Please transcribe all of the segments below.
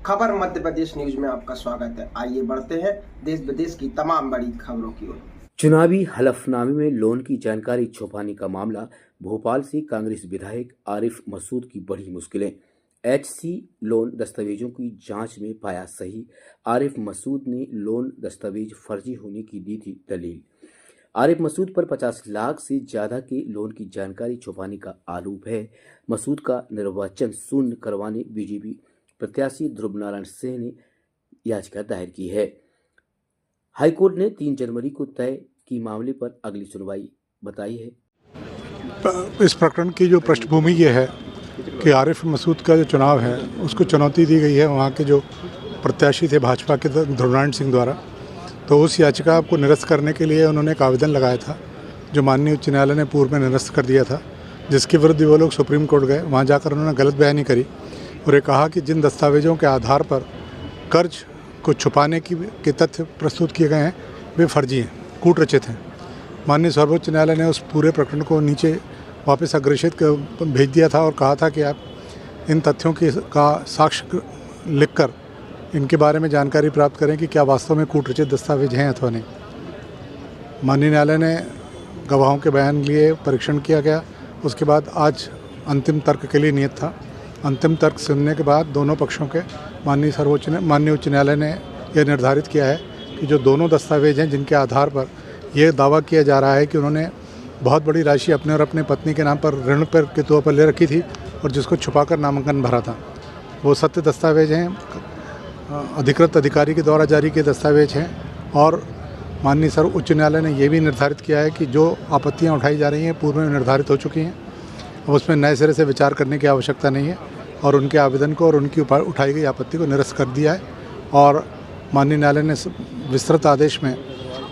खबर मध्य प्रदेश न्यूज में आपका स्वागत है। आइए बढ़ते हैं देश विदेश की तमाम बड़ी खबरों की ओर। चुनावी हलफनामे में लोन की जानकारी छुपाने का मामला। भोपाल से कांग्रेस विधायक आरिफ मसूद की बड़ी मुश्किलें। एचसी लोन दस्तावेजों की जांच में पाया सही। आरिफ मसूद ने लोन दस्तावेज फर्जी होने की दी थी दलील। आरिफ मसूद पर 50 लाख से ज्यादा के लोन की जानकारी छुपाने का आरोप है। मसूद का निर्वाचन शून्य करवाने बीजेपी प्रत्याशी ध्रुव नारायण सिंह ने याचिका दायर की है। हाईकोर्ट ने 3 जनवरी को तय की मामले पर अगली सुनवाई बताई है। इस प्रकरण की जो पृष्ठभूमि ये है कि आरिफ मसूद का जो चुनाव है उसको चुनौती दी गई है वहाँ के जो प्रत्याशी थे भाजपा के ध्रुव नारायण सिंह द्वारा। तो उस याचिका को निरस्त करने के लिए उन्होंने एक आवेदन लगाया था जो माननीय उच्च न्यायालय ने पूर्व में निरस्त कर दिया था, जिसके विरुद्ध वो लोग सुप्रीम कोर्ट गए। वहाँ जाकर उन्होंने गलत बयानी करी और ये कहा कि जिन दस्तावेजों के आधार पर कर्ज को छुपाने के तथ्य प्रस्तुत किए गए हैं वे फर्जी हैं, कूट रचित हैं। माननीय सर्वोच्च न्यायालय ने उस पूरे प्रकरण को नीचे वापस अग्रेषित भेज दिया था और कहा था कि आप इन तथ्यों का साक्ष्य लिखकर इनके बारे में जानकारी प्राप्त करें कि क्या वास्तव में कूट रचित दस्तावेज हैं अथवा नहीं। माननीय न्यायालय ने गवाहों के बयान लिए, परीक्षण किया गया। उसके बाद आज अंतिम तर्क के लिए नियत था। अंतिम तर्क सुनने के बाद दोनों पक्षों के माननीय उच्च न्यायालय ने यह निर्धारित किया है कि जो दोनों दस्तावेज हैं जिनके आधार पर यह दावा किया जा रहा है कि उन्होंने बहुत बड़ी राशि अपने और अपने पत्नी के नाम पर ऋण पर के तौर पर ले रखी थी और जिसको छुपाकर नामांकन भरा था, वो सत्य दस्तावेज हैं, अधिकृत अधिकारी के द्वारा जारी किए दस्तावेज हैं। और माननीय सर्वोच्च न्यायालय ने यह भी निर्धारित किया है कि जो आपत्तियाँ उठाई जा रही हैं पूर्व में निर्धारित हो चुकी हैं, अब उसमें नए सिरे से विचार करने की आवश्यकता नहीं है और उनके आवेदन को और उनकी उठाई गई आपत्ति को निरस्त कर दिया है। और माननीय न्यायालय ने विस्तृत आदेश में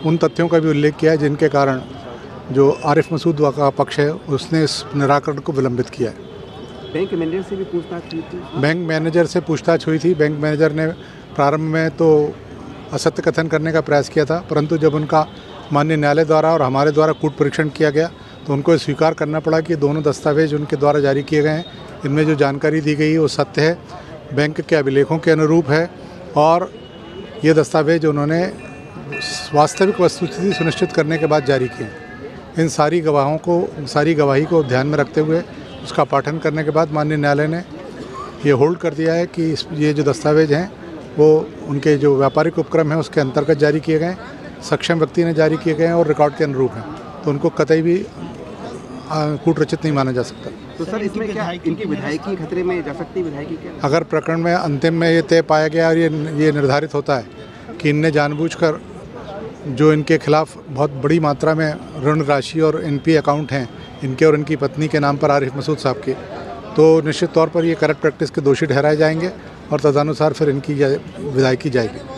उन तथ्यों का भी उल्लेख किया है जिनके कारण जो आरिफ मसूद का पक्ष है उसने इस निराकरण को विलंबित किया है। बैंक मैनेजर से भी पूछताछ हुई थी? बैंक मैनेजर से पूछताछ हुई थी। बैंक मैनेजर ने प्रारंभ में तो असत्य कथन करने का प्रयास किया था, परंतु जब उनका माननीय न्यायालय द्वारा और हमारे द्वारा कूट परीक्षण किया गया तो उनको स्वीकार करना पड़ा कि दोनों दस्तावेज उनके द्वारा जारी किए गए हैं, इनमें जो जानकारी दी गई है वो सत्य है, बैंक के अभिलेखों के अनुरूप है और ये दस्तावेज उन्होंने वास्तविक वस्तुस्थिति सुनिश्चित करने के बाद जारी किए। इन सारी गवाही को ध्यान में रखते हुए उसका पाठन करने के बाद माननीय न्यायालय ने ये होल्ड कर दिया है कि ये जो दस्तावेज हैं वो उनके जो व्यापारिक उपक्रम है उसके अंतर्गत जारी किए गए, सक्षम व्यक्ति ने जारी किए गए हैं और रिकॉर्ड के अनुरूप हैं, तो उनको कतई भी कूट रचित नहीं माना जा सकता। तो सर इसमें क्या इनकी विधायकी खतरे में जा सकती है? विधायकी क्या अगर प्रकरण में अंतिम में ये तय पाया गया और ये निर्धारित होता है कि इनने जानबूझकर जो इनके खिलाफ बहुत बड़ी मात्रा में ऋण राशि और एनपी अकाउंट हैं इनके और इनकी पत्नी के नाम पर आरिफ मसूद साहब के, तो निश्चित तौर पर ये करप्ट प्रैक्टिस के दोषी ठहराए जाएंगे और तदनुसार फिर इनकी विधायकी जाएगी।